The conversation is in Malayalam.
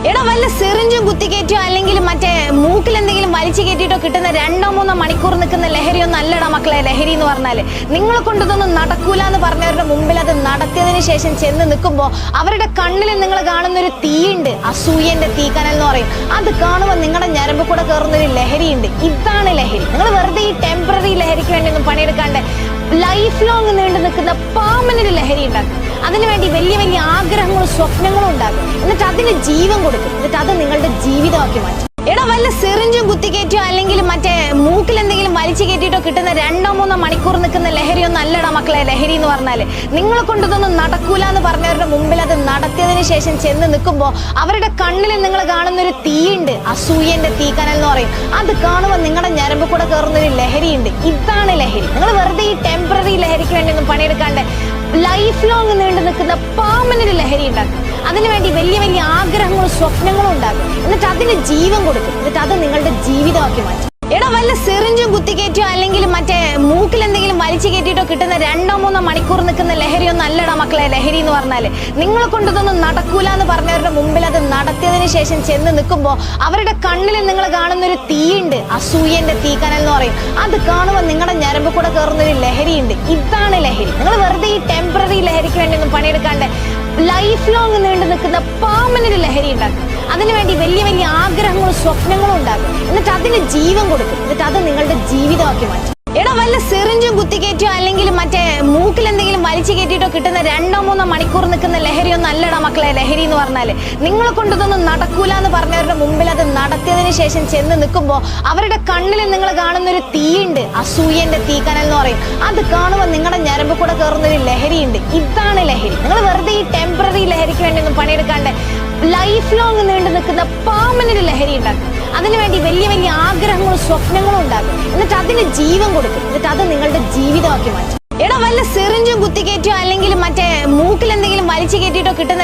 എടാ വല്ല സിറിഞ്ചും കുത്തിക്കയറ്റോ അല്ലെങ്കിൽ മറ്റേ മൂക്കിൽ എന്തെങ്കിലും വലിച്ചു കയറ്റിയിട്ടോ കിട്ടുന്ന 2-3 മണിക്കൂർ നിൽക്കുന്ന ലഹരിയൊന്നും അല്ലടാ മക്കളെ ലഹരി എന്ന് പറഞ്ഞാല്. നിങ്ങളെ കൊണ്ടതൊന്നും നടക്കൂല എന്ന് പറഞ്ഞവരുടെ മുമ്പിൽ അത് നടത്തിയതിനു ശേഷം ചെന്ന് നിൽക്കുമ്പോൾ അവരുടെ കണ്ണിൽ നിങ്ങൾ കാണുന്ന ഒരു തീയുണ്ട്, അസൂയന്റെ തീക്കനൽ എന്ന് പറയും. അത് കാണുമ്പോൾ നിങ്ങളുടെ ഞരമ്പ് കൂടെ കയറുന്ന ഒരു ലഹരിയുണ്ട്. ഇതാണ് ലഹരി. നിങ്ങൾ വെറുതെ ഈ ടെമ്പററി ലഹരിക്ക് വേണ്ടി ഒന്നും പണിയെടുക്കാണ്ട് ലൈഫ് ലോങ് നീണ്ടു നിൽക്കുന്ന പെർമനന്റ് ലഹരി ഉണ്ടാക്കും. അതിനുവേണ്ടി വലിയ വലിയ ആഗ്രഹങ്ങളും സ്വപ്നങ്ങളും ഉണ്ടാകും. എന്നിട്ട് അതിന് ജീവൻ കൊടുക്കും. എന്നിട്ട് അത് നിങ്ങളുടെ ജീവിതമാക്കി മാറ്റും. എടാ വല്ല സിറിഞ്ചും കുത്തിക്കയറ്റോ അല്ലെങ്കിൽ മറ്റേ മൂക്കിൽ എന്തെങ്കിലും വലിച്ചു കയറ്റിയിട്ടോ കിട്ടുന്ന 2-3 മണിക്കൂർ നിൽക്കുന്ന ലഹരിയൊന്നും അല്ലടാ മക്കളെ ലഹരി എന്ന് പറഞ്ഞാല്. നിങ്ങളെ കൊണ്ടതൊന്നും നടക്കൂല എന്ന് പറഞ്ഞവരുടെ മുമ്പിൽ അത് നടത്തിയതിനു ശേഷം ചെന്ന് നിൽക്കുമ്പോൾ അവരുടെ കണ്ണിൽ നിങ്ങൾ കാണുന്ന ഒരു തീയുണ്ട്, അസൂയന്റെ തീക്കനൽ എന്ന് പറയും. അത് കാണുമ്പോൾ നിങ്ങളുടെ ഞരമ്പ് കൂടെ കയറുന്ന ഒരു ലഹരിയുണ്ട്. ഇതാണ് ലഹരി. നിങ്ങൾ വെറുതെ ഈ ടെമ്പററി ലഹരിക്ക് വേണ്ടി ഒന്നും പണിയെടുക്കാണ്ട് ലൈഫ് ലോങ് നീണ്ടു നിൽക്കുന്ന പെർമനന്റ് ലഹരി ഉണ്ടാക്കും. അതിനുവേണ്ടി വലിയ വലിയ ആഗ്രഹങ്ങളും സ്വപ്നങ്ങളും ഉണ്ടാകും. എന്നിട്ട് അതിന് ജീവൻ കൊടുക്കും. എന്നിട്ട് അത് നിങ്ങളുടെ ജീവിതമാക്കി മാറ്റും. എടാ വല്ല സിറിഞ്ചും കുത്തിക്കയറ്റോ അല്ലെങ്കിൽ മറ്റേ മൂക്കിൽ എന്തെങ്കിലും വലിച്ചു കയറ്റിയിട്ടോ കിട്ടുന്ന 2-3 മണിക്കൂർ നിൽക്കുന്ന ലഹരിയൊന്നും അല്ലടാ മക്കളെ ലഹരി എന്ന് പറഞ്ഞാല്. നിങ്ങളെ കൊണ്ടതൊന്നും നടക്കൂല എന്ന് പറഞ്ഞവരുടെ മുമ്പിൽ അത് നടത്തിയതിനു ശേഷം ചെന്ന് നിൽക്കുമ്പോൾ അവരുടെ കണ്ണിൽ നിങ്ങൾ കാണുന്ന ഒരു തീയുണ്ട്, അസൂയന്റെ തീക്കനൽ എന്ന് പറയും. അത് കാണുമ്പോൾ നിങ്ങളുടെ ഞരമ്പ് കൂടെ കയറുന്ന ഒരു ലഹരിയുണ്ട്. ഇതാണ് ലഹരി. നിങ്ങൾ വെറുതെ ഈ ടെമ്പററി ലഹരിക്ക് വേണ്ടി ഒന്നും പണിയെടുക്കാണ്ട് ലൈഫ് ലോങ് നീണ്ടു നിൽക്കുന്ന പെർമനന്റ് ലഹരി ഉണ്ടാക്കും. അതിനുവേണ്ടി വലിയ വലിയ ആഗ്രഹങ്ങളും സ്വപ്നങ്ങളും ഉണ്ടാകും. എന്നിട്ട് അതിന് ജീവൻ കൊടുക്കും. എന്നിട്ട് അത് നിങ്ങളുടെ ജീവിതമാക്കി മാറ്റും. എടാ വല്ല സിറിഞ്ചും കുത്തിക്കയറ്റോ അല്ലെങ്കിൽ മറ്റേ മൂക്കിൽ എന്തെങ്കിലും വലിച്ചു കയറ്റിയിട്ടോ കിട്ടുന്ന 2-3 മണിക്കൂർ നിൽക്കുന്ന ലഹരിയൊന്നും അല്ലടാ മക്കളെ ലഹരി എന്ന് പറഞ്ഞാല്. നിങ്ങളെ കൊണ്ടതൊന്നും നടക്കൂല എന്ന് പറഞ്ഞവരുടെ മുമ്പിൽ അത് നടത്തിയതിനു ശേഷം ചെന്ന് നിൽക്കുമ്പോൾ അവരുടെ കണ്ണിൽ നിങ്ങൾ കാണുന്ന ഒരു തീയുണ്ട്, അസൂയന്റെ തീക്കനൽ എന്ന് പറയും. അത് കാണുമ്പോൾ നിങ്ങളുടെ ഞരമ്പ് കൂടെ കയറുന്ന ഒരു ലഹരിയുണ്ട്. ഇതാണ് ലഹരി. നിങ്ങൾ വെറുതെ ഈ ടെമ്പററി ലഹരിക്ക് വേണ്ടി ഒന്നും പണിയെടുക്കാണ്ട് ലൈഫ് ലോങ് നീണ്ടു നിൽക്കുന്ന പെർമനന്റ് ലഹരി ഉണ്ടാക്കും. അതിനുവേണ്ടി വലിയ വലിയ ആഗ്രഹങ്ങളും സ്വപ്നങ്ങളും ഉണ്ടാകും. എന്നിട്ട് അതിന് ജീവൻ കൊടുക്കും. എന്നിട്ട് അത് നിങ്ങളുടെ ജീവിതമാക്കി മാറ്റും. എടാ വല്ല സിറിഞ്ചും കുത്തിക്കയറ്റോ അല്ലെങ്കിൽ മറ്റേ മൂക്കിൽ എന്തെങ്കിലും വലിച്ചു കയറ്റിയിട്ടോ കിട്ടുന്ന